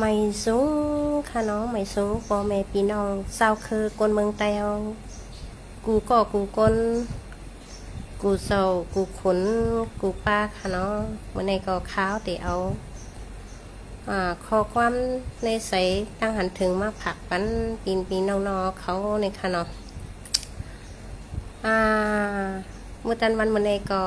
ไม่สูงค่ะน้องไม่สูงพ่อแม่พี่น้องเศร้าคือคนเมืองแตวกูก็กูคนกูเศร้ากูขุนกูป้าค่ะน้องวันนี้ก็ข้าวเดี๋ยวเอาข้อความในใส่ตั้งหันถึงมาผักปันปีน้องๆเขาในค่ะเนาะเมื่อตันวันวันนี้ก็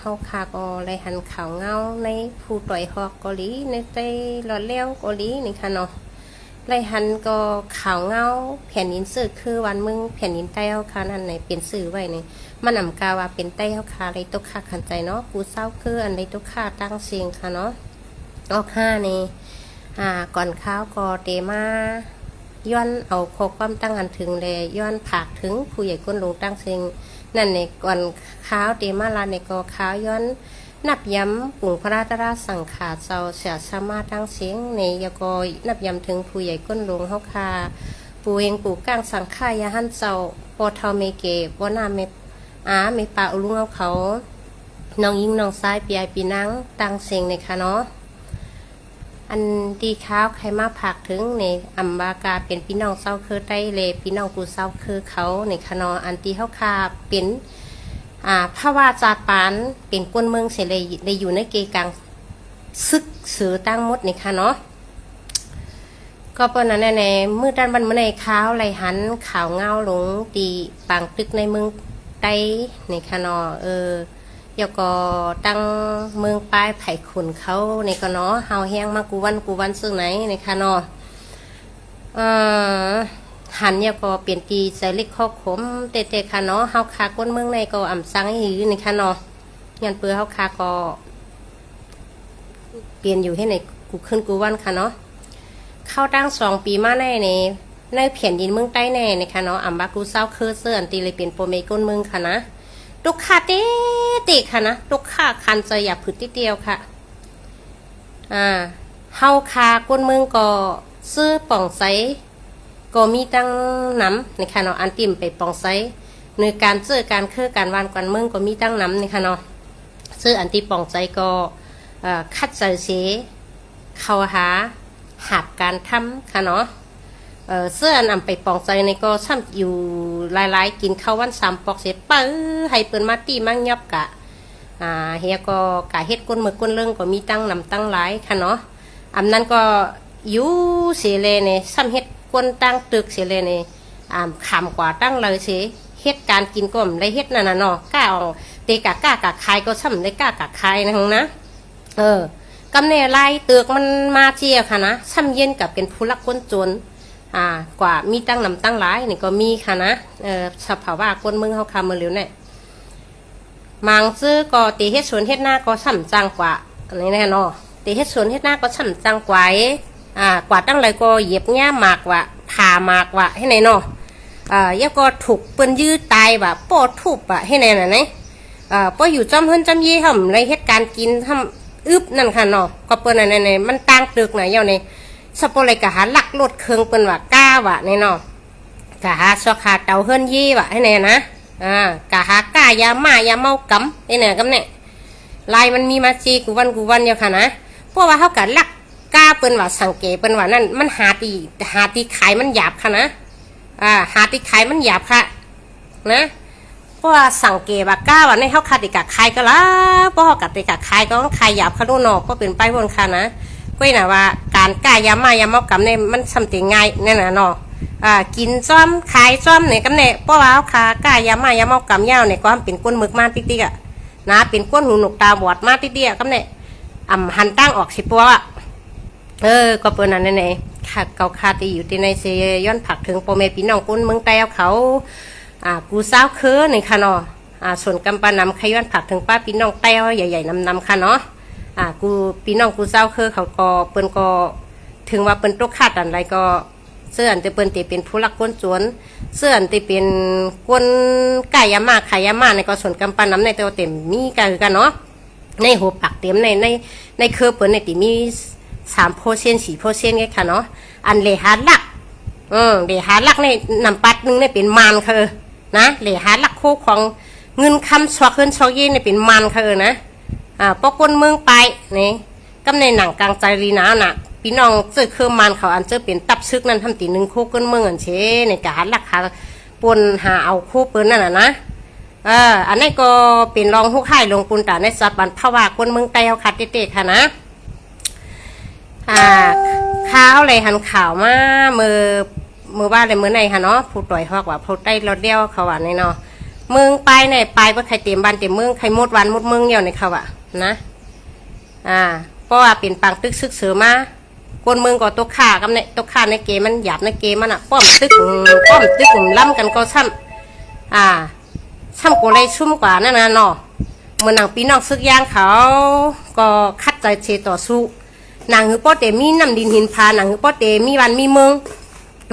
เฮาคาก็เลยหันข่าวเงาในผู้ต่อยฮอกเกาหลีในใจหลอดเลี้ยวเกาหลีนี่ค่ะเนาะเลยหันก็ข่าวเงาแผ่นดินสื่อคือวันมึงแผ่นดินใต้เฮาคานั่นไหนเป็นสื่อไว้นี่มันนำกาว่าเป็นใต้เฮาคาเลยตกค่าขันใจเนาะกูเศร้าคืออันใดตกค่าตั้งเสียงค่ะเนาะออก5นี่ก่อนข้าวก็เตมาย้อนเอาข้อความตั้งหันถึงเลยย้อนผักถึงผู้ใหญ่ก้นลงตั้งเสียงนั่นในก่อนข้าวเตมาลาในกอข้าวย้อนนับย้ำปุ่งพระราชราสังขาเจ้าเสียสามาตั้งเสียงในยกอนับย้ำถึงผู้ใหญ่ก้นลงเฮาคาปู่เองปู่ก้างสังขายาหันเจ้าปอเทาเมเกบ่นาเมเมปาอุลุงเอาเขาน้องยิงน้องซ้ายปีไอปีนังตั้งเสียงในค่ะเนาะอันดีข้าวใครมาผักถึงในอัมบากาเป็นพี่น้องเศร้าคือใต้เลพี่น้องกูเศร้าคือเขาในคณะอันตีเขาคาเป็นพระว่าจาปานเป็นก้นเมืองเสเลยอยู่ในเกกังซึกสือตั้งมดในคณะก็เป็นนั้นในมือด้านบรรมในข้าวไหลหันข่าวเงาหลงตีปังตึกในเมืองใต้ในคณะยก็ตั้งเมืองปลายไผ่ขุนเขาในกเนาะเฮาแห้งมากูวันซึ่งไหนในคานอหันยก็เปลี่ยนตีใส่เล็กข้อขมเตะคาเนาะเฮาคาก้นเมืองในก็อ่ำซังให้อยู่ในคานอยันเปือเฮาคาก็เปลี่ยนอยู่ให้ในกูขึ้นกูวันค่ะเนาะเข้าตั้ง2 ปีมาในแผ่นดินเมืองใต้ในคาเนาะอ่ำบากูเศร้าคือเสื้ออันตีเลยเปลี่ยนโปรเมก้นเมืองค่ะนะลูกค้าเตะค่ะนะลูกค้าคันจะหยับผืดทีเดียวค่ะเฮาคาก้นเมืองก็ซื้อป่องไซก็มีตั้งน้ำในค่ะเนาะอันติ่มไปป่องไซในการซื้อการคือการวานกันเมืองก็มีตั้งน้ำในค่ะเนาะซื้ออันติป่องไซก็คัดใส่เสเข้าหาหับการทำค่ะเนาะเสื้ออันไปปองใจในก็ซ้ำอยู่หลายๆกินข้าววัน3 ปอกเสร็จปื้อให้เปิ้นมาตีมั่งยับกะเฮียก็กะเฮ็ดก้นมือก้นเรื่องก็มีตั้งนำตั้งหลายค่ะเนาะอันนั้นก็อยู่เสียเลยเนี่ยซ้ำเฮ็ดก้นตั้งตึกเสียเลยเนี่ยขำกว่าตั้งเลยเสียเฮ็ดการกินก็ไม่ได้เฮ็ดนั่นน่ะเนาะก้าเอาเตกะก้ากะคายก็ซ้ำได้ก้ากะคายนะกำเนิดลายตึกมันมาเจียค่ะนะซ้ำเย็นกับเป็นผู้รักก้นจนกว่ามีตั้งนำตั้งหลายนี่ก็มีค่ะนะสภาวะคนเมืองเขาคำเมืองเหลียวเนี่ยมังซื้อก็ตีเฮ็ดสวนเฮ็ดหน้าก็ช่ำจังกว่าอันนี้แน่นอนตีเฮ็ดสวนเฮ็ดหน้าก็ช่ำจังกว่ากว่าตั้งไรก็เหยียบง่ามากว่าผ่ามากว่าให้ไหนเนาะยาก็ถูกเปิ้นยื้อตายแบบปอดทุบให้ไหนน่ะเนี่ยปออยู่จำเฮินจำยี่ทำไรเฮ็ดการกินทำอึบนั่นค่ะเนาะก็เปิ้นไหนมันตั้งตึกไหนเย้าในสปอร์เลยกะหาลักลดเครื่องเป็นว่าก้าวะเนี่ยเนาะกะหาสอขาเต่าเฮิรนยี่วะให้เนี่ยนะกะหาก้ายาม่ายาเมากำให้เนี่ยกำเนี่ยลายมันมีมาจีกูวันอยู่ค่ะนะเพราะว่าเขากะลักก้าเป็นว่าสังเกตเป็นว่านั่นมันหาตีขายมันหยาบค่ะนะหาตีขายมันหยาบค่ะนะเพราะว่าสังเกตว่าก้าวะในเขาขาติกะขายก็ละเพราะเขากะติกะขายก็ต้องขายหยาบค่ะดูเนาะเพราะเป็นไปบนค่ะนะก็น่ะว่าการกายามายามอกำเนี่ยมันทำติง่ายเนี่ยนะเนาะกินซ้อมขายซ้อมเนี่ยกำเนี่ยเพราะว่าเขาขากายามายามอกำยาวเนี่ยก็เป็นก้นหมึกมาติ๊กๆนะเป็นก้นหูหนุกตาบอดมาติ๊กๆกำเนี่ยหันตั้งออกสิปัวก็เป็นนั่นนี่ค่ะเกาคาตีอยู่ที่ในเซย้อนผักถึงโปรเมปีน้องก้นเมืองใต้เขากูสาวคือในค่ะเนาะส่วนกำปานำขย้อนผักถึงป้าปีน้องใต้ใหญ่ๆนำค่ะเนาะกูพี่น้องกูเศร้าคือเขาก็เปิ้นก็ถึงว่าเปิ้นตกคาดอะไรก็เสื้ออันจะเปิ้นตีเป็นผู้รักก้นจวนเสื้ออันตีเป็นก้นไก่ยามาขายยามาในก็ส่วนกำปั้นน้ำในตัวเต็มมีกันเนาะในหัวปักเต็มในเครือเปิ้นในตีมี3% 4%ไงค่ะเนาะอันเลหาลักเลหาลักในนำปัดนึงในเป็นมันคือนะเลหาลักโคของเงินคำชอกเฮินชอกเย็นในเป็นมันคือนะปกคนเมืองไปนี่ กำในหนังกลางใจลีนะน่ะพี่น้องเจอคือมันเขาอันเจอเป็นตับซึกนั่นทำตีหนึ่งคู่กันเมืองอันเชในการราคาปนหาเอาคู่ปืนนั่นนะอันนี้ก็เป็นรองหุกไห่ลงปุนตาในสับบันภาวะคนเมืองไต้เขาคัดเตะค่ะนะข้าวเลยหันข่าวมามือว่าเลยมือไหนค่ะเนาะผู้ต่อยฮอกว่าผู้ใต้รถเดียวเขาว่าในเนาะเมืองไปไหนไปว่าใครเต็มบ้านเต็มเมืองใครมดวันมดเมืองเดียวในเขาว่านะเพราะว่าเป็นปังตึกซึกเสือมาคนเมืองก็ตกข่ากับในตกข่าในเกมมันหยาบในเกมมันป้อมตึกล้ำกันก็ซ้ำกูเลยชุ่มกว่านั่นนะเนาะเมื่อหนังปีนอกซึกย่างเขาก็คัดใจเชต่อสู้หนังหือป้อเตมีน้ำดินหินพาหนังหือป้อเตมีวันมีเมือง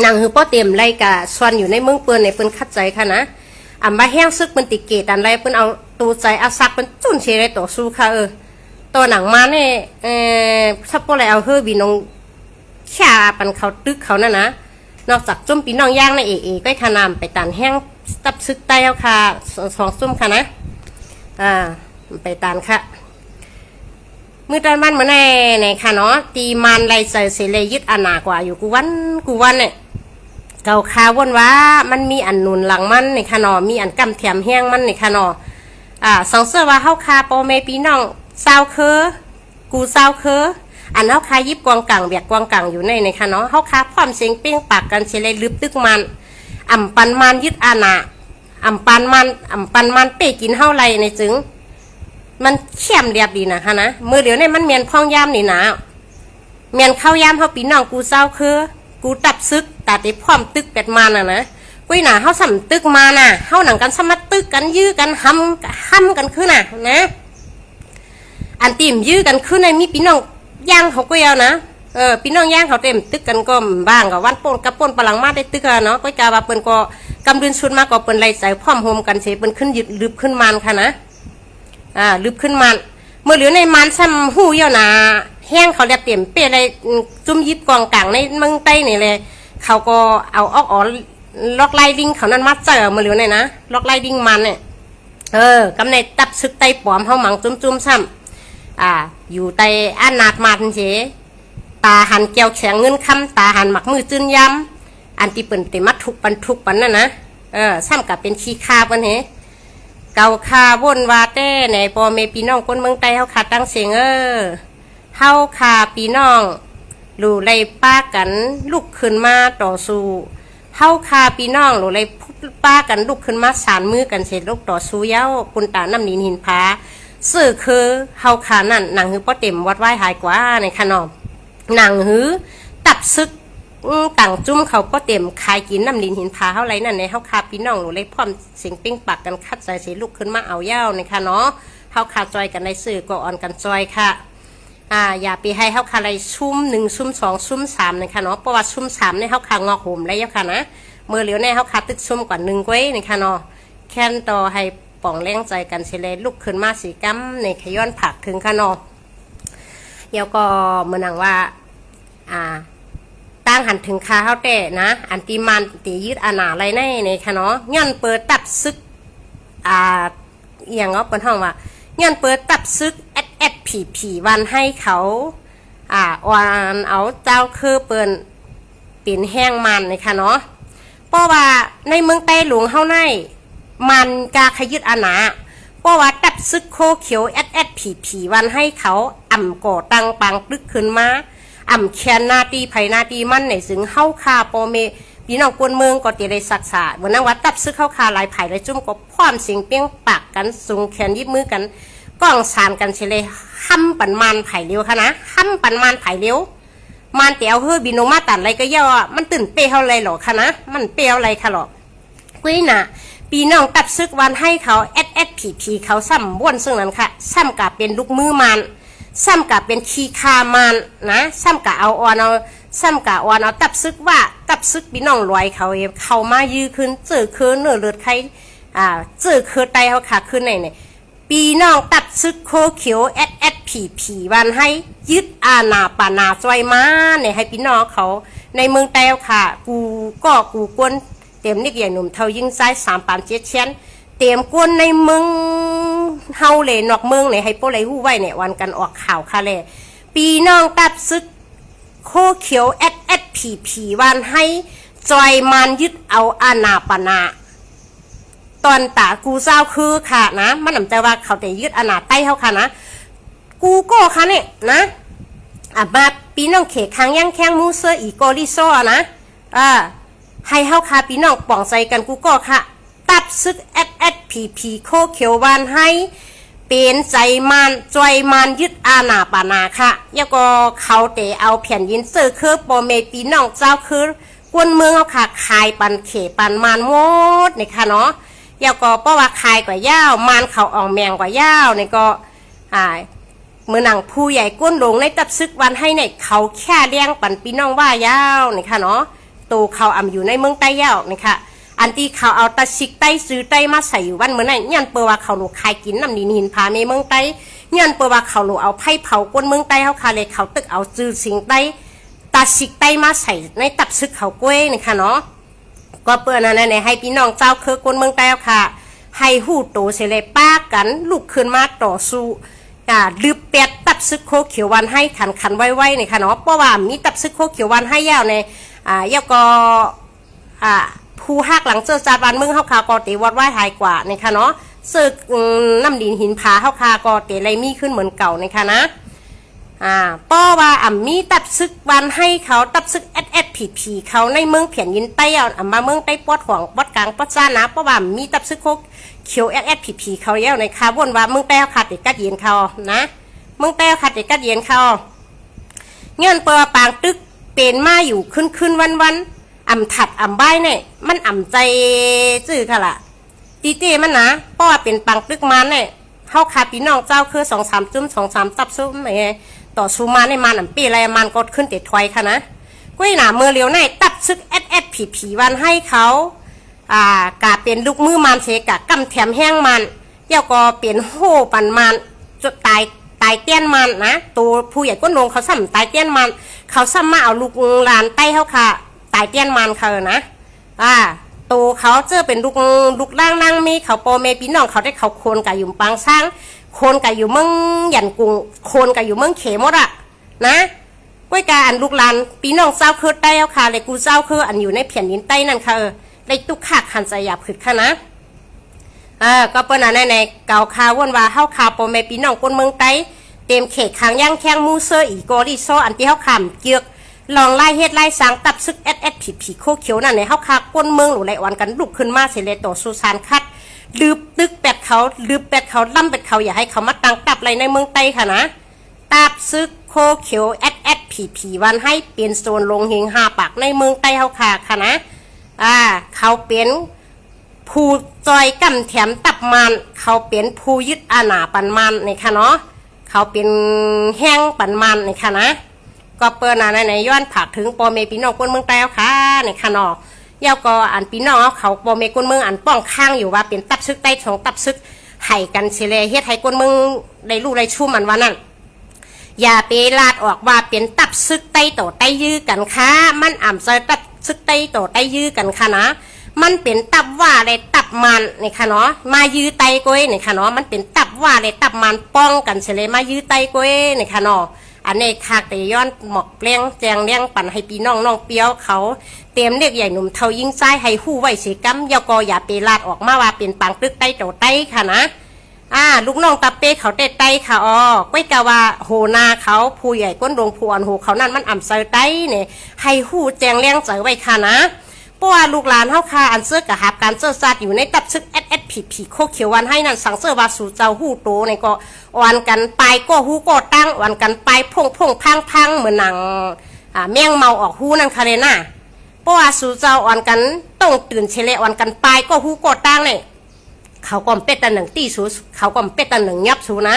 หนังหือป้อเต็มไรกะส่วนอยู่ในเมืองเปิ้นในเปิ้นคัดใจค่ะนะมาแห้งซึกเปิ้นติเกตอันไรเปิ้นเอาตูใจอาซักเปิ้นจุ่นเชไรต่อสู้ค่ะตัวหนังมาเนี่ยถ้าพวกอะไรเอาเฮ้ยบีนงแค่ปันเขาตึกเขานั่นนะนอกจากจุ่มปีน้องย่างในก็ขนามไปตันแห้งตับซึกไตเอาค่ะสองจุ่มค่ะนะไปตันค่ะมือตอนบ้านเหมือนในค่ะเนาะตีมันไรใส่เสลยึดอันหนากว่าอยู่กูวันเนี่ยเก่าคาวนว่ามันมีอันนุนหลังมันในค่ะเนาะมีอันกำเทียมแห้งมันในค่ะเนาะสองเสื้อว่าเฮาคาโปเมปีน้องซาวกูซาวอันเฮาคายิบกวางกังเบียกกวางกังอยู่ในค่ะเนาะเฮาคาพร้อมเสียงเป้งปากกันเฉลยลึบตึกมันปันมันยึดอาณาปันมันเป้กินเฮาไรในจึงมันเข้มเรียบดีนะคะนะมือเดี๋ยวนี้มันเมียนพ่องยามนี่นะเมียนเข้ายามเฮาปีน้องกูซาวกูตับซึกตัดไอ้พร้อมตึกเป็ดมานะกุ้ยหนาเฮาสำตึกมาน่ะเฮาหนังกันสมัดตึกกันยื้อกันห้ำกันขึ้นน่ะนะอันตีมยื้อกันขึ้นในมีพี่น้องย่างเขาก็เอานะพี่น้องย่างเขาเต็มตึกกันก็บ้างกับวันปนกับปนปลังมาได้ตึกเนาะก้อยกาว่าเปิ้นก็กำเดินชุดมากกว่าเปิ้นไรใส่พร้อมโฮมกันเสียเปิ้นขึ้นยึดลึบขึ้นมันค่ะนะลึบขึ้นมันเมื่อเหลือในมันซ้ำหูเยานะแห้งเขาเรียกเต็มเปี้ยอะไรจุ่มยิบกองกลางในเมืองใต้นี่เลยเขาก็เอาล็อกไล่ดิ้งเขานั้นมัดเจอเมื่อเหลือในนะล็อกไล่ดิ้งมันเนี่ยกำในตับซึกไตปอมเขาหมังจุ่มซ้ำอยู่ใต้อันนาดมันเฉตาหันแก้วแข็งเงินคำตาหันหมักมือจืนยำอันที่เปิ่นเต็มมัดทุกปันนั่นนะซ้ำกับเป็นขี้คาปันเหเก่าคาวนวาเต้ในพอเมปีน้องคนเมืองใต้เขาขาดตั้งเสียงเฮาคาปีน้องหลู่ไรป้ากันลุกขึ้นมาต่อสู้เฮาคาปีน้องหลู่ไรป้ากันลุกขึ้นมาสานมือกันเสร็จลูกต่อสู้เย้าปุนตาน้ำนินหินพาสื่อคือเฮาขานั่นหนังหือป้อเต็มวัดไหวหายกว่าในขนมหนังหือตับซึกต่างจุ่มเขาป้อเต็มคายกินน้ำลินหินพาเฮาไรนั่นในเฮาคาพี่น้องหนูเลยพร้อมเสียงปิ้งปักกันคัดใส่สีลูกขึ้นมาเอาเย้าในค่ะเนาะเฮาคาจอยกันในสื่อก็อ่อนกันจอยค่ะอย่าไปให้เฮาคาไรชุ่ม1ชุ่ม2ชุ่ม3ในค่ะเนาะเพราะว่าชุ่ม3ในเฮาคางอกห่มไรเย้าค่ะนะเมื่อเหลียวในเฮาคาตึกชุ่มกว่า1ก้อยในค่ะเนาะแค่นต่อให้ป่องแรงใจกันเฉลยลุกขึ้นมาสีกัมในขย้อนผักถึงขนอเดี๋ยวก็เหมือนว่าตั้งหันถึงคาเฮาเตะนะอันตีมันตียืดอาณาอะไรในขนอย่อนเปิดตับซึกอย่างเปิ้นห้องว่าย้อนเปิดตับซึกผีวันให้เขาวันเอาเจ้าคือเปิ้นปิ่นแห้งมันในค่ะเนาะเพราะว่าในเมืองใต้หลวงเฮาในมันกาขยึดอาณาเพราะว่าตับซึกโคเขียวผีวันให้เขาก่อตังปังตึกขึ้นมาแคนนาตีไผนาตีมันในซึ่งเฮาคาโปเมพี่น้องกวนเมืองก็ติได้ศึกษาเหมือนนั้นว่าตับซึกเฮาคาหลายไผหลายจุ่มก็พร้อมเสียงเปียงปากกันสูงแขนยิบมือกันก้องสานกันเฉลยห้ำปันมันไผเร็วค่ะนะห้ำปันมันไผเร็วมันเตียวเฮ้บินมาตัดอะไรก็ย่อมันตื่นเปรี้ยวอะไรหรอค่ะนะมันเปรี้ยวอะไรค่ะหรอกุ้ยน่ะปีน้องตับซึกวันให้เขาผีเขาซ้ำบ้วนซึ่งนั้นค่ะซ้ำกับเป็นลูกมือมันซ้ำกับเป็นขี้คามันนะซ้ำกับเอาอ่อนเอาซ้ำกับอ่อนเอาตับซึกว่าตับซึกปีน้องรวยเขามายื้อขึ้นเจอคือเนื้อเลือดใครเจอคือไตเขาขาขึ้นในเนี่ยปีน้องตับซึกโคเขียวผีวันให้ยึดอาณาปานาจอยมาเนี่ยให้ปีน้องเขาในเมืองแต้วค่ะกูกวนเต็มนิกใหญ่หนุ่มเท่ายิ่งซ้าย3 ปาน 7 เชนเต็มกวนในเมืองเฮาเลยนอกเมืองเนี่ยให้โปเลยหู้ไว้เนี่ยวันกันออกข่าวค่ะเลย ปีน้องตับซึกโคเขียวผีวันให้จอยมันยึดเอาอาณาปณะตอนตากูเจ้าคือค่ะนะมันหนำใจว่าเขาแต่ยึดอาณาใต้เขาค่ะนะกูก็ค่ะเนี่ยนะมาปีน้องเขค้างย่างแข้งมูเซอร์อีโกลิโซนะให้เฮาค่ะปีน้องป่องใจกันกูก็ค่ะตับซึกผีโคเขียววันให้เป็นใจมันจอยมันยึดอาณาปณะค่ะแล้วก็เขาแต่เอาแผ่นยินเซอร์คือโปเมปีน้องเจ้าคือกวนเมืองเขาค่ะขายปันเขปันมันหมดนี่ค่ะเนาะแล้วก็เพราะว่าขายกว่าย่าวมันเขาอ่องแมงกว่าย่าวนี่ก็เมื่อหนังผู้ใหญ่ก้นลงในตับซึกวันให้เนี่ยเขาแค่เลี้ยงปันปีน้องว่ายาวนี่ค่ะเนาะตูเขาอยู่ในเมืองใต้ยาวนี่ค่ะอันที่เขาเอาตะชิกใต้ซื้อใต้มาใส่อยู่วันเมื่อไหร่ยันเปว่าเขาหลูกขายกินน้ำดินหินพาเมเมืองใต้ยันเปว่าเขาหลูกเอาไผ่เผาก้นเมืองใต้เขาคาเลยเขาตึกเอาจือสิงใต้ตะชิกใต้มาใส่ในตับซึกเขากล้วยนี่ค่ะเนาะก็เปิดนั่นให้พี่น้องเจ้าคือก้นเมืองใต้ค่ะให้หูโตเสลป้ากันลุกขึ้นมาต่อสู้ลืบเป็ดตับซึกโคเขียววันให้ขันไว้นี่ค่ะเนาะเพราะว่ามีตับซึกโคเขียววันให้ยาวในยาวก็ผู้หักหลังเจอจาดวันเมืองเขาคาก็เตวัดไหวหายกว่านี่ค่ะเนาะซึกน้ำดินหินผาเขาคาก็เตไรมีขึ้นเหมือนเก่านี่ค่ะนะเพราะว่ามีตับซึกวันให้เขาตับซึกผีเขาในเมืองเพียนยินใต้มาเมืองใต้ปอดห่วงปอดกลางปอดซ่านะเพราะว่ามีตับซึกโคเขียวผีเขาเย้าในคาวนว่าเมืองใต้เขาขาดเด็กกัดเย็นเขานะเมืองใต้เขาขาดเด็กกัดเย็นเขาเงื่อนเปล่าปางตึกเป็นมาอยู่ขึ้นวันถัดใบเนี่ยมันใจจื้อค่ะล่ะตีเต้มันนะเพราะว่าเป็นปังตึกมันเนี่ยเขาขาพี่น้องเจ้าคือ2-3จุ้ม2-3ตับซุ้มต่อซูมาในมันปีอะไรมันก็ขึ้นเตะถอยค่ะนะกุ้ยหนาเมื่อเลี้ยวในตับซึกผีวันให้เขากาเป็นลูกมือมันเสกะกำแถมแห้งมันเดี๋ยวก็เปลี่ยนโห่ปันมันจดตายเตี้ยนมันนะตัวผู้ใหญ่ก้นลงเขาซ้ำตายเตี้ยนมันเขาซ้ำมาเอาลูกหลานใต้เขาค่ะตายเตี้ยนมันเขานะตัวเขาเจอเป็นลูกล่างนั่งมีเขาโปเมพี่น้องเขาได้เขาโคนกับอยู่ปางสร้างโคนกับอยู่เมืองหยันกุงโคนกับอยู่เมืองเขมดอะนะก้วยกาลูกหลานพี่น้องเจ้าคือใต้เขาค่ะเลยกูเจ้าคืออยู่ในแผ่นดินใต้นั่นค่ะได้ตุกขากหันใจหยาบขึ้นค่ะนะก็เป็นในเก่าคาวนว่าเฮาคาโปเมพี่น้องคนเมืองใต้เต็มเขตขังย่างแข้งมูเซอร์อีโกลิโซอันที่เฮาขำเกือกลองไล่เฮ็ดไล่สางตับซึกผีโคเขียวนั่นในเฮาคาก้นเมืองหรือไรวันกันลุกขึ้นมาเสเลต่อสุสานคัดลืบตึกเป็ดเขาล่ำเป็ดเขาอย่าให้เขามาตั้งตับอะไรในเมืองใต้ค่ะนะตับซึกโคเขียวผีวันให้เป็นโซนลงหิง5 ปากในเมืองใต้เฮาคาค่ะนะเขาเป็นผู้จอยกำแถมตับมันเขาเป็นผู้ยึดอาณาปันมันนี่ค่ะเนาะเขาเป็นแห้งปันมันนี่ค่ะนะก็เปิดในย้อนผักถึงปอเมพี่น้องคนเมืองใต้ค่ะนี่ค่ะเนาะยาวก็พี่น้องเขาปอเมคนเมืองป้องข้างอยู่ว่าเป็นตับซึกใต้ของตับซึกให้กันเฉลยเฮ็ดให้คนเมืองได้รู้ได้ชุ่มมันว่านั่นอย่าไปลาดออกว่าเป็นตับซึกใต้ต่อใต้ยื้อกันค่ะมันใจตับซึกใต้ต่อใต้ยื้อกันค่ะนะมันเป็นตับว่าเลยตับมันนี่ค่ะเนาะมายื้อไตก้อยนี่ค่ะเนาะมันเป็นตับว่าเลยตับมันป้องกันเฉลยมายื้อไตก้อยนี่ค่ะเนาะอันนี้คากแต่ย้อนหมอกเปลี้ยงแจงเลี้ยงปั่นให้พี่น้องเปียวเขาเตรียมเรียกใหญ่หนุ่มเท่ายิ่งใจให้หู้ไว้เสียกัมยากอย่าไปลาดออกมาว่าเป็นปังตึกไตต่อไตค่ะนะลูกน้องตาเป้เขาเตะไตค่ะก้อยกะว่าโหนาเขาผู้ใหญ่ก้นดงผู้อ่อนหูเขานั่นมันใส่ไตเนี่ยให้หู้แจงเลี้ยงใจไว้ค่ะนะเพราะว่าลูกหลานเฮาคาอันเสื้อกะหับการเสื้อซาดอยู่ในตับซึกผีโคเขียววันให้นั่นสังเสื้อว่าสู่เจ้าหู้โตในก็วันกันไปก็หู้ก็ตั้งวันกันไปพงพังเหมือนหนังแมงเมาออกหู้นั่นค่ะเลยนะเพราะว่าสู่เจ้าวันกันต้องตื่นเฉลวันกันไปก็หู้ก็ตั้งเนี่ยเขาก็เป็ดตะหนึ่งตีสูเขาก็เป็ดตะหนึ่งยับสูนะ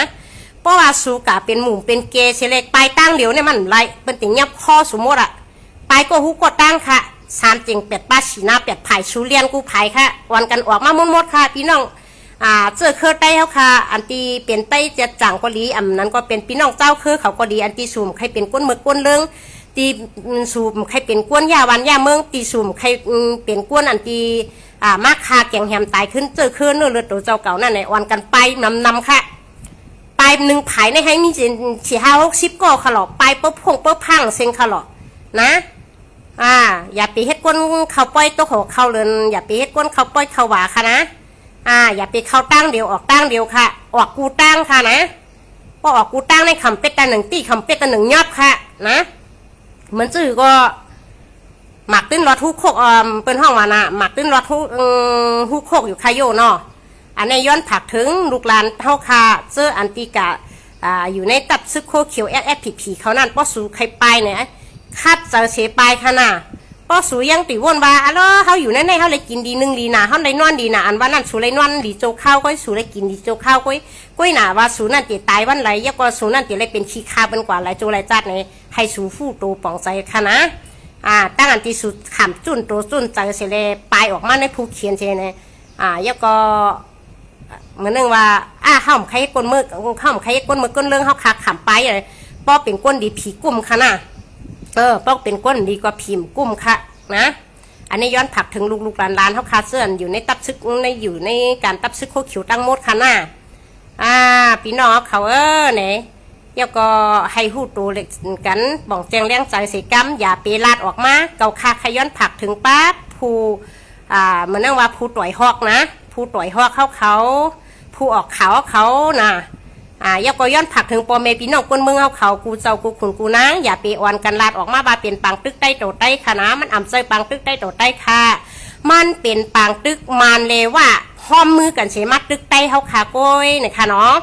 เพราะว่าสู่กะเป็นหมู่เป็นเกเฉลไปตั้งเดี๋ยวเนี่ยมันไรเป็นติ่งยับคอสมมติไปก็หู้ก็ตั้งค่ะ3 จริงเป็ดป้าฉีนาเป็ดไผ่ชูเลียนกูไผ่ค่ะวันกันออกมาหมดค่ะพี่น้องเจอเคอใต้เขาค่ะอันตีเปลี่ยนใต้จะจ่างก็ดีนั้นก็เป็นพี่น้องเจ้าคือเขาก็ดีอันตีสุ่มใครเป็นก้นเมืองก้นเรื่องตีสุ่มใครเป็นก้นยาวันยาเมืองตีสุ่มใครเป็นก้นอันตีมากคาแกงแฮมตายขึ้นเจอเคอเนื้อเลือดตัวเจ้าเก่านั่นแหละวันกันไปนำค่ะไป หนึ่งภายในให้มี4-50ก็ค่ะหรอไปปุ๊บพงปุ๊บพังเซ็งค่ะหรอนะอย่าไปเฮ็ดก้นเขาป้อยตัวหัวเขาเรือนอย่าไปเฮ็ดก้นเขาป้อยเขาหวาค่ะนะอย่าไปเข้าตั้งเดียวออกตั้งเดียวค่ะออกกูตั้งค่ะนะพอออกกูตั้งในคำเป็ดตาหนึ่งตีคำเป็ดตาหนึ่งยอบค่ะนะเหมือนจื่อก็หมักติ้นรอทุกโคกเป็นห้องว่านะหมักติ้นรอทุกโคกอยู่คายโยเนาะอันนี้ย้อนผักถึงลูกหลานเท่าคาเสื้ออันติกะอยู่ในตับซึกโคเขียวผีเขานั่นป้อสูใครไปเนี่ยคัดเจอเสียไปค่ะน่ะป้อสูยังติวนว่าอ๋อเขาอยู่ในเขาเลยกินดีนึงดีนะเขาเลยนอนดีนะอันว่านั่นสูเลยนอนดีโจข้าวก็สูเลยกินดีโจข้าวก็หนาว่าสูนั่นติตายวันไหลยกว่าสูนั่นติเลยเป็นขี้ข้าวเป็นกว่าไหลโจไหลจัดเนี่ยให้สูฟู่โตป่องใจค่ะนะตั้งอันที่สุดขำจุนโตจุนเจอเสียเลยไปออกมาในผู้เขียนเช่เนี่ยยกก็เหมือนนึงว่าห้ามใครก้นมือห้ามใครก้นมือก้นเรื่องเขาขาขำไปเลยป้อเป็นก้นดีผีกุ้มค่ะนะป้อเป็นก้นดีกว่าผีกุ้มค่ะนะอันนี้ย้อนผักถึงลูกหลานเขาคาเสื้ออยู่ในตับซึกในอยู่ในการตับซึกโคขิวตั้งมดค่ะนะพี่น้องเขาเนี่ยแล้วก็ให้หูตูเล็กกันบ่องแจงเลี้ยงใจเสียกำอย่าเปลาดออกมาเกาคาขย้อนผักถึงป้าผู้เหมือนนั่งว่าผู้ต่อยหอกนะผู้ต่อยหอกเขาผู้ออกเขานะยกก็ย้อนผักถึงปอเมพี่น้องคนเมืองเขากูเจ้ากูขุนกูนะอย่าไปอ่อนกันลาดออกมาบาเป็นปังตึกใต้โตใต้ค่ะนะมันอ่ำใจปังตึกใต้โตใต้ค่ะมันเป็นปังตึกมันเลยว่าห้อมมือกันเสียมัดตึกใต้เขาขาโก้ยนะคะเนาะ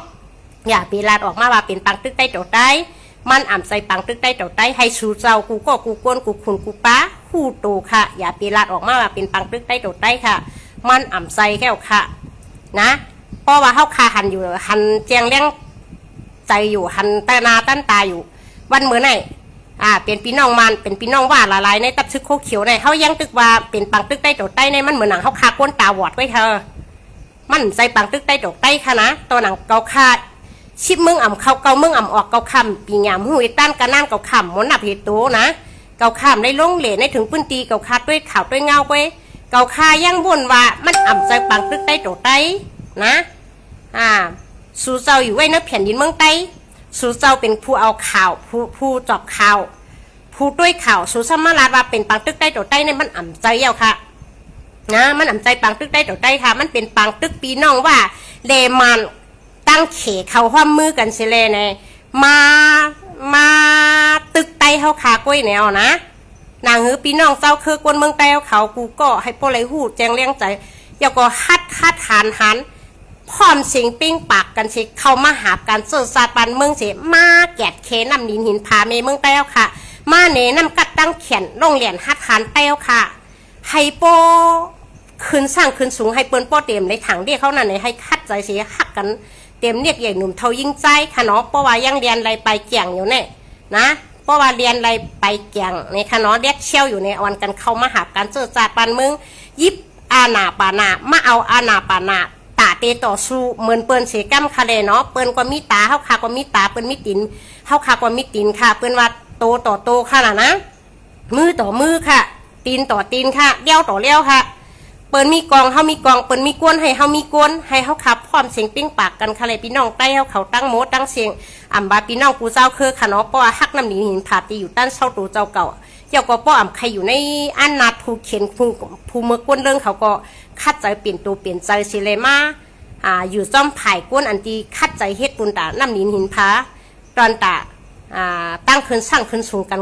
อย่าไปลาดออกมาบาเป็นปังตึกใต้โตใต้มันอ่ำใจปังตึกใต้โตใต้ให้สูเจ้ากูก็กูก้นกูขุนกูป้าคู่โตค่ะอย่าไปลาดออกมาบาเป็นปังตึกใต้โตใต้ค่ะมันอ่ำใจแก้วค่ะนะเพราะว่าเขาคาหันอยู่หันแจงเลี้ยงใจอยู่หันตานาตั้นตาอยู่วันเหมือนไหนเป็นพี่น้องมันเป็นพี่น้องว่าละลายในตับซึกโคเขียวในเขายังตึกว่าเป็นปังตึกใต้โตใต้ในมันเหมือนหนังเขาคาก้นตาวอดไว้เธอมันใจปังตึกใต้โตใต้ค่ะนะตัวหนังเกาคาชิบมึงอ่ำเขาเกามึงอ่ำออกเกาคำปีหยามหูยต้านกันนั่นเกาคำมนหนับเหตุโตนะเกาคำในลงเหล่ในถึงพื้นตีเกาคาด้วยข่าวด้วยเงาไว้เกาคายังบ่นว่ามันอ่ำใจปังตึกใต้โตใต้นะสู่เจ้าอยู่ไว้ในแผ่นดินเมืองใต้สู่เจ้าเป็นผู้เอาข่าวผู้จอบข่าวผู้ด้วยข่าวสู่สมาราว่าเป็นปังตึกใต้โตใต้ในมันอ่ำใจเย้าค่ะนะมันอ่ำใจปังตึกใต้โตใต้ค่ะมันเป็นปังตึกปีน้องว่าเลมันตั้งเขเขาห้อมมือกันเสเลในมาตึกใต้เขาขาก้อยแนวนะนางหือปีน้องเจ้าคือกวนเมืองใต้เขากูก็ให้พวกไรหูแจงเลี้ยงใจอย่าก็ฮัดหันพร้อมเสียงปิ้งปากกันสิเข้ามาหาการเสิร์ฟซาปันเมืองเสมาแกดเคนำหินผาเมเมืองใต้ค่ะมาเนนำกัดตั้งเขียนโรงเรียนฮัดหันใต้ค่ะให้โปขึ้นสร้างขึ้นสูงให้เปิ้นป้อเต็มในถังเรียกเขานั่นในให้คัดใจเสียหักกันเต็มเรียกใหญ่หนุ่มเท่ายิ่งใจค่ะเนาะเพราะว่ายังเรียนอะไรไปเกี่ยงอยู่เนี่ยนะเพราะว่าเรียนอะไรไปเกี่ยงในค่ะเนาะเรียกเชี่ยวอยู่ในออนกันเข้ามาหาการเสิร์ฟซาปันเมืองยิบอาณาปานามาเอาอาณาปานาตาเตต่อสู้เหมือนเปิ้นเสกัมคาเลเนาะเปิ้นก็มีตาเฮาคาก็มีตาเปิ้นมีตินเฮาคาก็มีตินค่ะเปิ้นว่าโตต่อโตค่ะนะมือต่อมือค่ะตีนต่อตีนค่ะเลี้ยวต่อเลี้ยวค่ะเปิ้นมีกองเฮามีกองเปิ้นมีกวนให้เฮามีกวนให้เฮาขับพร้อมเสียงปิ้งปากกันค่ะเลยพี่น้องใต้เฮาเขาตั้งโมตั้งเสียงบาพี่น้องกูเจ้าคือค่ะเนาะเพราะว่าฮักน้ำหินผาตีอยู่ต้านเช่าตัวเจ้าเก่าเจ้าก็ป้อใครอยู่ในอันนาภูเขียนภูเมื่อกวนเรื่องเขาก็คัดใจเปลี่ยนตัวเปลี่ยนใจสิเลยมาอยู่ซ่อมไผ่ก้นอันที่คัดใจเฮ็ดปุนตาน้ำหินผาตอนตาตั้งขึ้นสร้างขึ้นสูงกัน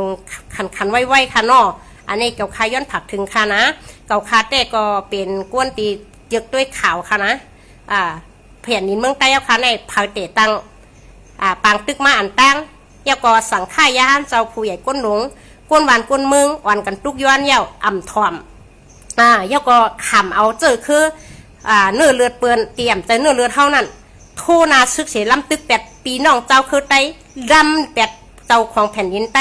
ขันไว้ค่ะเนาะอันนี้เก่าคาย้อนผักถึงค่ะนะเก่าคาแต่ก็เป็นก้นตีเยอะด้วยข่าวค่ะนะแผ่นดินเมืองใต้เอาค่ะในเผาเตะตังปังตึกมาอันตั้งแล้วก็สั่งค่ายาหันเจ้าผู้ใหญ่ก้นหลงก้นหวานก้นเมืองหวานกันทุกย้อนเย้าอ่ำทอมแล้วก็ขำเอาเจอคือเนื้อเลือดเปื้อนเตรียมใจเนื้อเลือดเท่านั้นโทนาซึกเสียลำตึกแปดปีน้องเจ้าคือไตลำแปดเจ้าของแผ่นดินไต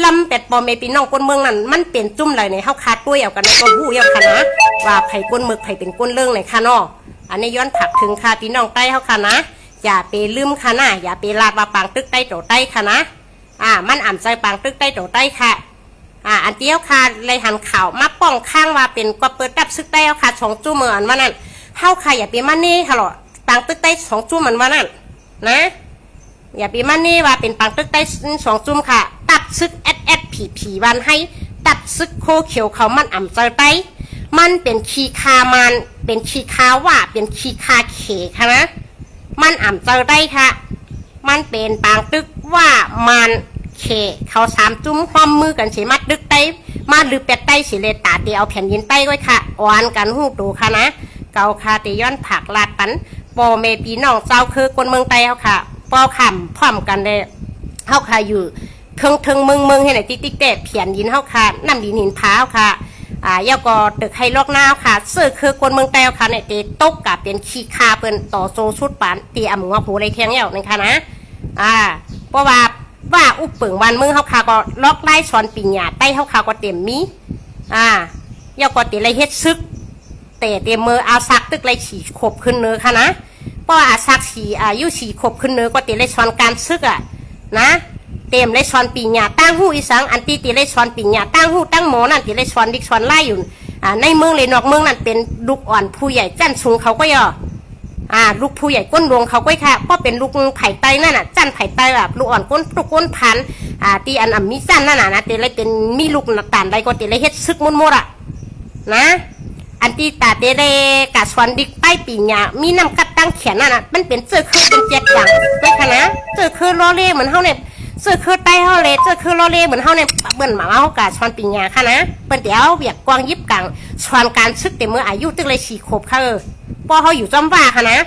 ลำแปดปอเมปีน้องก้นเมืองนั้นมันเป็นจุ่มไหลในเฮาคาดด้วยเอากันในก้นหูเยาค่ะนะว่าไผ่ก้นเมืองไผ่เป็นก้นเรื่องในค่ะเนาะอันนี้ย้อนผักถึงค่ะปีน้องไตเฮาค่ะนะอย่าไปลืมค่ะนะอย่าไปลาดว่าปังตึกไตโตไตค่ะนะมันอ่ำใจปังตึกไตโตไตค่ะอันเดียวค่ะเลยหันข่าวมาป้องข้างว่าเป็นก็เปิดดับซึกไตเฮาค่ะ2จุ่มเหมือนว่านั่นเฮาค่ะอย่าไปมาเน่ค่ะหรอปังตึกไต2จุ่มเหมือนว่านั่นนะ อย่าปีมันนี่ว่าเป็นปังตึกใต้2 จุ่มค่ะตัดซึกผีวันให้ตัดซึกโคเขียวเขามันอ่ำเจอไตมันเป็นขี้คามันเป็นขี้คาว่าเป็นขี้คาเขค่ะนะมันอ่ำเจอได้ค่ะมันเป็นปางตึกว่ามันเขเขา3 จุ่มห้อมมือกันสิมัดดึกไตมาหรือเป็ดไตสิเลตาเตีเอาแผ่นยินไตไว้ค่ะอ่อนกันหูดูค่ะนะเกาคาเตย้อนผักลาดปันปอเมปีน้องเจ้าคือคนเมืองไตเขาค่ะปอคำพร้อมกันเลยเขาค่ะอยู่เทิงเมืองให้ไหนติ๊กแต่เพียนยินเขาค่ะน้ำดินหินพาวค่ะยาก็ตึกไฮลอกหน้าค่ะเสื้อคือคนเมืองไตค่ะเนี่ยเตตกกับเป็นขี้คาเป็นต่อโซชุดปานตีอ่ำหัวผูไรเทียงเหี่ยวนั่นค่ะนะเพราะว่าอุปเปิงวันเมืองเขาค่ะก็ล็อกไล่ช้อนปิญญาใต้เขาค่ะก็เต็มมียาก็ตีไรเฮ็ดซึกแต่เต็มมือเอาซักตึกไรฉีขบขึ้นเนื้อค่ะนะเพราะอาซักฉียู่ฉีขบขึ้นเนื้อก็ตีไรช้อนการซึกนะเต็มไรช้อนปิญญาตั้งหูอีสังอันตีไรช้อนปิญญาตั้งหูตั้งหมอนั่นตีไรช้อนดิกช้อนไล่อยู่ในเมืองเลยนอกเมืองนั่นเป็นลูกอ่อนผู้ใหญ่จันสูงเขาก็ย่อลูกผู้ใหญ่ก้นรวงเขาก็ค่ะก็เป็นลูกไผ่ไตนั่นจันไผ่ไตแบบลูกอ่อนก้นพันตีอันมีจันนั่นนะตีไรเป็นมีลูกตานไรก็ตีไรเฮ็ดซึกมุนนะอันที่ตาเตเรกะสวนดิกใต้ปีญามีน้ำกัดตั้งเขียนนั่นน่ะมันเป็นเสื้อคือเป็นเจ็ดอย่างด้วยค่ะนะเสื้อคือล้อเล่เหมือนเฮาเนี่ยเสื้อคือใต้เฮาเลยเสื้อคือล้อเล่เหมือนเฮาเนี่ยเบิ่นหมาเฮากะสวนปีญาค่ะนะเปิ้นเดี๋ยวเบียกกวางยิบกังสวนการซึกแต่เมื่ออายุตึกเลย4 ขวบค่ะพอเฮาอยู่จอมว่าค่ะนะ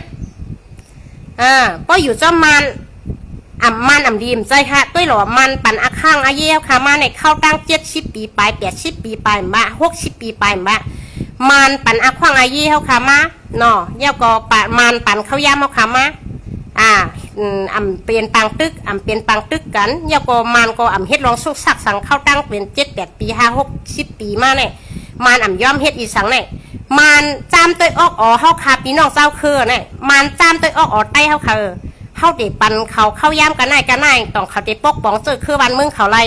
พออยู่จอมมันอ่ำดีมใจค่ะด้วยหล่อมันปั่นอาข้างอาเยี่ยวค่ะมาในเข้าตั้ง70 ปีปลาย80 ปีปลายมา60 ปีปลายมามันปั่นอาควางอายี่เขาขามาเนาะเย้าก็ปะมันปั่นเขาย่ำเขาขามาเปลี่ยนปังตึกเป็นปังตึกกันเย้าก็มันก็เฮ็ดลองสุกสักสังเข้าตั้งเป็น7-8 ปี50-60 ปีมาเนี่ยมันย่อมเฮ็ดอีสังเนี่ยมันจามตัวออกเขาขาพี่น้องเจ้าคือเนี่ยมันจามตัวออกใต้เขาเขาเด็ปั่นเขาเข้าย่ำกันได้ต้องเขาเด็ปกป้องเจอคือวันเมืองเขาไร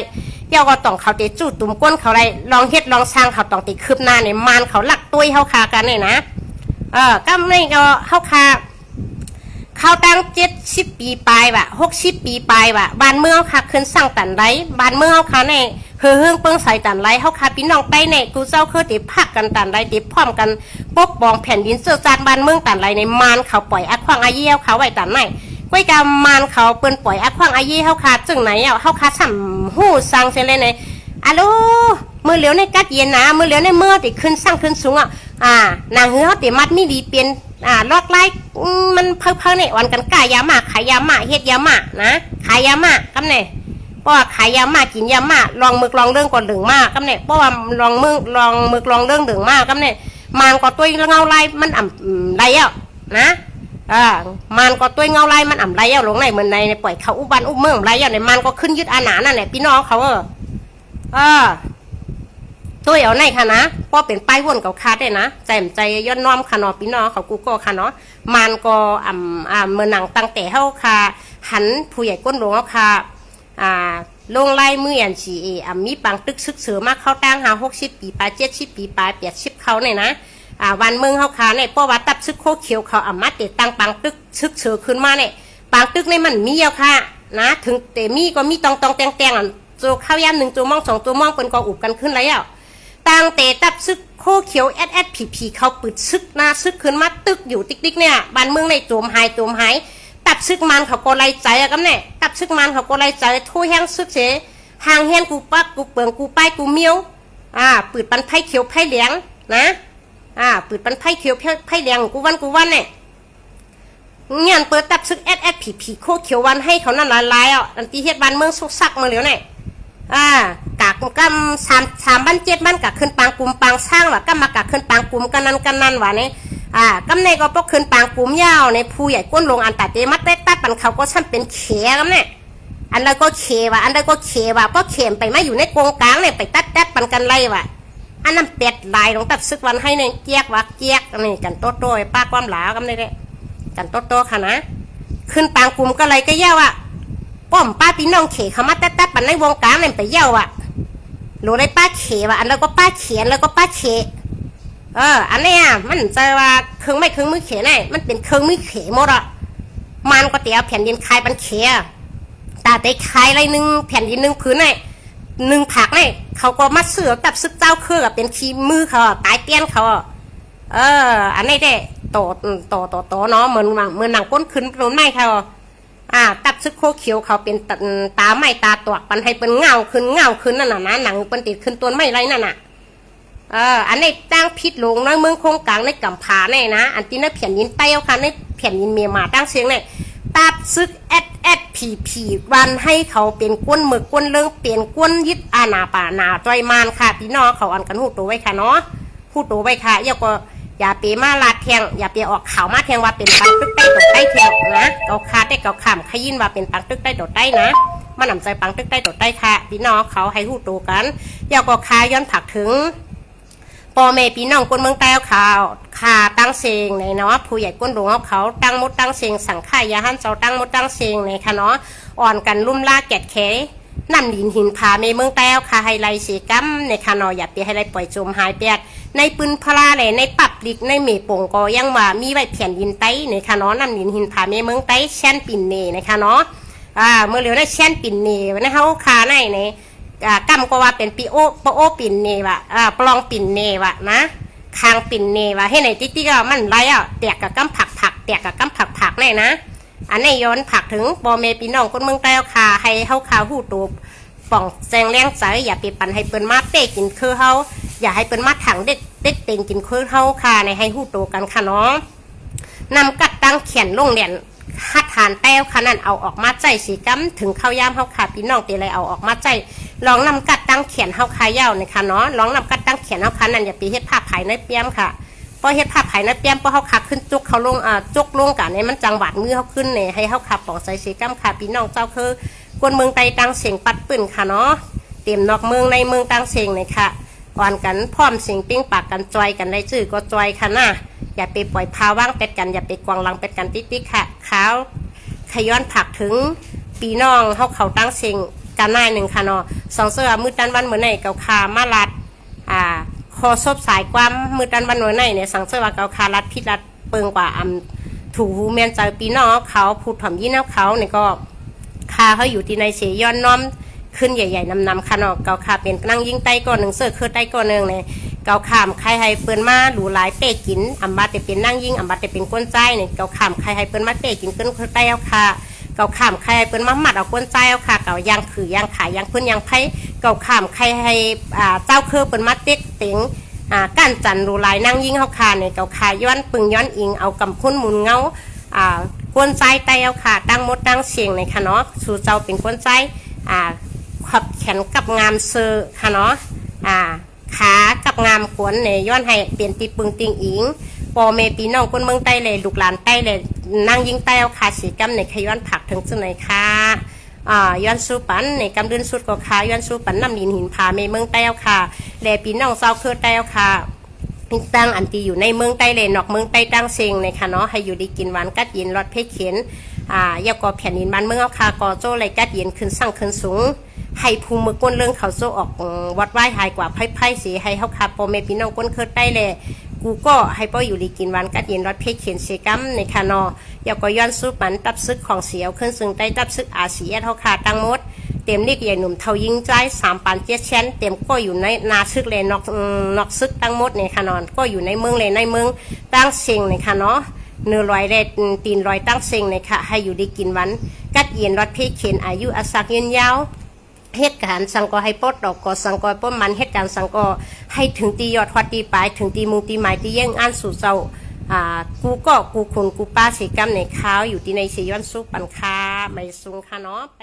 เย้าก็ต้องเขาเตะจู่ตุ่มก้นเขาไรลองเฮ็ดลองสร้างเขาต้องติคืบหน้าเนี่ยมันเขาหลักตุ้ยเขาคากันเนี่ยนะก็ไม่ก็เขาคาเขาตั้ง70 ปีปลายว่ะ60 ปีปลายว่ะบ้านเมืองเขาขึ้นสร้างตันไรบ้านเมืองเขาคาเนี่ยเฮืองเปิ้งใส่ตันไรเขาคาพี่น้องใต้เนี่ยกูเจ้าคือติพักกันตันไรติพร้อมกันปกป้องแผ่นดินเสื้อจานบ้านเมืองตันไรในมันเขาปล่อยอักขวางอาเยี่ยวเขาไว้ตันไหนก้อยกำมันเขาเปิ้นปล่อยอักขวางอาเยี่เขาคาจึงไหนเขาคาสั่มหู้สั่งเสร็จเลยเนี่ยอะโลมือเหลียวในกัดเย็นนะมือเหลียวในเมื่อติขึ้นสร้างขึ้นสูงนางเหือติมัดมีดีเปลี่ยนลอกไล่มันเพิ่งเนี่ยวันกันกายามาขายยามาเฮ็ดยามานะขายยามากำเนี่ยเพราะว่าขายยามากินยามาลองมึกลองเรื่องก่อนดึงมากกำเนี่ยเพราะว่าลองมึกลองเรื่องดึงมากกำเนี่ยมันก็ตัวเงาไล่มันไรนะมันก็ตัวเงาไล่มันไรลงในเหมือนในปล่อยเขาอุบันอุเมืองไรในมันก็ขึ้นยึดอาหนานั่นแหละพี่น้องเขาตัวเอาในค่ะนะพอเป็นป้ายวนเก่าคาได้นะใจย้อนน้อมค่ะเนาะพี่น้องเขากูก็ค่ะเนาะมันก็เมื่อหนังตั้งแต่เฮาค่ะหันผู้ใหญ่ก้นหลวงเฮาค่ะลงไล่มืออันสีมีปังตึกซึกเสือมากเข้าตั้ง60 ปีปลาย70 ปีปลาย80เขาเนี่ยนะวันเมืองเฮาค่ะเนี่ยเพราะว่าตับซึกโคเขียวเขามาติดตั้งปังตึกซึกเสือขึ้นมาเนี่ยปังตึกในมันมีค่ะนะถึงแต่มีก็มีตองแตงตัวข้าวยำ1 ตัวมอง2 ตัวมองเป็นกออุบกันขึ้นแล้วตั้งแต่ตับซึกโคเขียวผีเขาปิดซึกหน้าซึกขึ้นมาตึกอยู่ติ๊กเนี่ยบ้านเมืองในโจมหายตับซึกมันเขาก็ไล่ใจกันเนี่ยตับซึกมันเขาก็ไล่ใจทุ่ยแห้งซึกเสห่างแห้งกูปักกูเปิงกูป้ายกูเมียวปืดปันไผ่เขียวไผ่เหลียงนะปืดปันไผ่เขียวไผ่เหลียงกูวันเนี่ยเงี้ยเปิดตับซึกผีโคเขียววันให้เขานั่นลายอันที่เฮ็ดบ้านเมืองสุกซักมาเหลียวเนี่ยกากกำ3 บ้าน 7 บ้านกะขึ้นปางกลุ่มปางสร้างว่ะก็มากะขึ้นปางกลุ่มกันนั่นว่ะเนี่ยกำในก็ปกขึ้นปางกลุ่มยาวในผู้ใหญ่ก้นลงอันตัดเตมัดตัดปันเขาก็ช่ำเป็นเขกำเนี่ยอันใดก็เขว่ะอันใดก็เขว่ะก็เข็มไปไม่อยู่ในกงกลางเนี่ยไปตัดปันกันไล่ว่ะอันนั้นเป็ดลายลงตัดซึกวันให้เนี่ยเจี๊ยกว่ะเจี๊ยกนี่กันโต้ป้าความหลากำในเนี่ยกันโต้ค่ะนะขึ้นปางกลุ่มก็เลยก็เย้าป้อมป้าพี่น้องเขเขามาตัดปันในวงกลางเนี่ยไปเย้าหลูได้ป้าเขว่ะอันแล้วก็ป้าเขียนแล้วก็ป้าเขอันนี้มันจะว่าเครื่องมือเขไหนมันเป็นเครื่องมือเขหมดมันก็เตี๋ยวแผ่นดินคายปันเข าได้ขายอะไร1แผ่นดิน1ผืนเนี่ย1ผักเนี่ยเขาก็มาเสือตับซึกเจ้าคือเป็นขี้มือเขาตายเตี้ยนเขาอันนี้ได้โตเนาะเหมือนหนังก้นขึ้นโดนไม้เขาตับซึกโคเขียวเขาเป็นตาไม้ตาตวกปันให้เป็นเงาขึ้นนั่นน่ะนะหนังเป็นติดขึ้นตัวไม้ไรนั่นน่ะอันนี้ตั้งพิษลงในเมืองโคงกลางในกำผาเนี่ยนะอันที่ในแผ่นยินเต้าค่ะในแผ่นยินเมียมาตั้งเสียงเนี่ยตับซึกผีวันให้เขาเป็นก้นมือก้นเรื่องเปลี่ยนก้นยึดอาณาป่านาจอยมานค่ะพี่น้องเขาอันกันหูตัวไว้ค่ะเนาะหูตัวไว้ค่ะอย่าเปมาลาดแทงอย่าเปออกข่าวมาแทงว่าเป็นปังตึกใต้ตกใต้แทงนะเกาคาได้เกาขำขยินว่าเป็นปังตึกใต้ตกใต้นะมันนำใจปังตึกใต้ตกใต้ค่ะพี่น้องเขาให้หูตัวกันอย่าก็คาย้อนผักถึงพ่อแม่พี่น้องคนเมืองใต้เขาขาตั้งเสียงในเนาะผู้ใหญ่ก้นหลวงเขาตั้งมดตั้งเสียงสั่งข่ายยาหันเจ้าตั้งมดตั้งเสียงในค่ะเนาะอ่อนกันลุ่มล่าแกะแขนำหินผาเมเมืองใต้ค่ะไฮไลท์สีกัมในค่ะเนาะอย่าไปไฮไลท์ปล่อยจมหายเปียกในปืนพลาเลยในปับลิกในเมปงก็ยังว่ามีไว้แผ่นดินใต้ในค่ะเนาะนำหินผาเมเมืองใต้แช่นปิ่นเนในค่ะเนาะเมื่อเร็วได้แช่นปิ่นเนในเขาคาในกำก็ว่าเป็นปีโอปโอปิ่นเนวะปลองปิ่นเนวะนะคางปิ่นเนวะให้ไหนติ๊กก็มันไรแตกกับกำผักแตกกับกำผักเลยนะอันนี้ย้อนผักถึงบอเมปีน้องคนเมืองใต้ค่ะให้เขาข่าวหูตูป่องแซงแรงใสอย่าไปปั่นให้เปิ้นมาเต้กินคือเขาอย่าให้เปิ้นมาถังเด็ดเต็งกินคือเขาค่ะในให้หูตูกันค่ะเนาะนำกัดตั้งเขียนลงเหรียญหัดฐานแต้วค่ะนั่นเอาออกมาใจสีกัมถึงเข้ายามเขาค่ะพี่น้องตีเลยเอาออกมาใจลองนำกัดตั้งเขียนเฮาคายาวนะคะเนาะลองนำกัดตั้งเขียนเฮาคันนั่นอย่าไปเฮ็ดภาพภายในเปียมค่ะพอเฮ็ดภาพภายในเปียมพอเฮาขาขึ้นจุกเขาลงจุกลงกันในมันจังหวัดมือเฮาขึ้นเนี่ยให้เฮาขับปองใส่สีกัมค่ะพี่น้องเจ้าคือกวนเมืองไตตั้งเสียงปัดปื้นค่ะเนาะเตรียมนอกเมืองในเมืองตั้งเสียงเลยค่ะอ่อนกันพร้อมเสียงปิ้งปากกันจอยกันได้จื้อก็จอยค่ะนะอย่าไปปล่อยพาว่างเป็ดกันอย่าไปกวางลังเป็ดกันติ๊กค่ะขาวขย้อนผักถึงปีน้องเขาตั้งเสียงการนายหนึ่งค่ะเนาะสองเสื้อมือตันวันเหมือนไหนเกาคามาลัดคอซบสายความมือตันวันเหมือนไหนเนี่ยสังเสื้อเกาคาลัดพิษลัดเปิงกว่าถูหูเมียนใจปีน้องเขาพูดถ่อมยี่น้าเขาเนี่ยก็คาเขาอยู่ที่ในเสียย้อนน้อมขึ้นใหญ่ๆนำค่ะเนาะเกาคาเป็นนั่งยิงไต้ก่อนหนึ่งเสื้อคือไต้ก่อนหนึ่งเนี่ยเกาขามใครให้เปิ้นมาหลูหลายเป้กินอัมบาแต่เป็นนั่งยิงอัมบาแต่เป็นก้นใจเนี่ยเกาขามใครให้เปิ้นมาเป้กินขึ้นคือไต้เอาค่ะเกาขามใครเปิ้นมาหมัดเอาก้นใจเอาค่ะเกายางขือยางขายยางพื้นยางไผ่เกาขามใครให้เจ้าคือเปิ้นมาเต็กเต็งก้านจันรูลายนั่งยิงเฮาค่ะเนี่ยเกาขาย้อนปึงย้อนอิงเอากำคุ้นหมุนเงาก้นใจไตเอาค่ะตั้งมดตั้งเสียงในค่ะเนาะสู่เจ้าเป็นก้นใจขับแขนกับงามเซอร์ค่ะเนาะขากับงามขวนในย้อนให้เปลี่ยนตีปึงติงอิงปอเมปีน้องคนเมืองใต้เลยลูกหลานใต้เลยนั่งยิงใต้เอาขาสีกำในขย้อนผักถึงจุดไหนค่ะย้อนสู้ปันในกำเดินสุดก็ขาย้อนสู้ปันน้ำหินผาเมเมืองใต้เอาค่ะแลปีน้องเศร้าคือใต้เอาค่ะตั้งอันตีอยู่ในเมืองใต้เลยนอกเมืองใต้ตั้งเซงในค่ะเนาะให้อยู่ดีกินหวานกัดยินรสเพชรเขียนยาก่อแผ่นดินบ้านเมืองเอาค่ะก่อโจ้เลยกัดยินขึ้นสั่งขึ้นสูงให้ภูมิก้นเรื่องเขาโซออกวัดไหว้หายกว่าไพ่สีให้เขาขาโปเมพี่น้องก้นเคิร์ดได้เลยกูก็ให้ป้ออยู่ดีกินวันกัดเย็นรถเพชรเขียนเสกัมในคานอยากก็ย้อนซุปมันตับซึกของเสียวขึ้นซึ่งได้ตับซึกอาเซียเขาขาตั้งมดเต็มเรียกใหญ่หนุ่มเทายิงใจ3 ปัน7 แชนเต็มก็อยู่ในนาซึกเลยนอกซึกตั้งมดในคานก็อยู่ในเมืองเลยในเมืองตั้งเสียงในคานเนื้อลอยเล็ดตีนลอยตั้งเสียงในค่ะให้อยู่ดีกินวันกัดเย็นรถเพชรเขียนอายุอาศักยืนยาวเหตุการณ์สังกอให้ปลดดอกก็สังกอป้อมมันเหตุการณ์สังกอให้ถึงตียอดฮอดตีปลายถึงตีมุงตีหมายตีแย่งอันสู่เจ้ากูก็กูคนกูป้าสีกัมในข้าวอยู่ที่ในเสียย้อนซุปปันคาใบซุงค่ะเนาะไป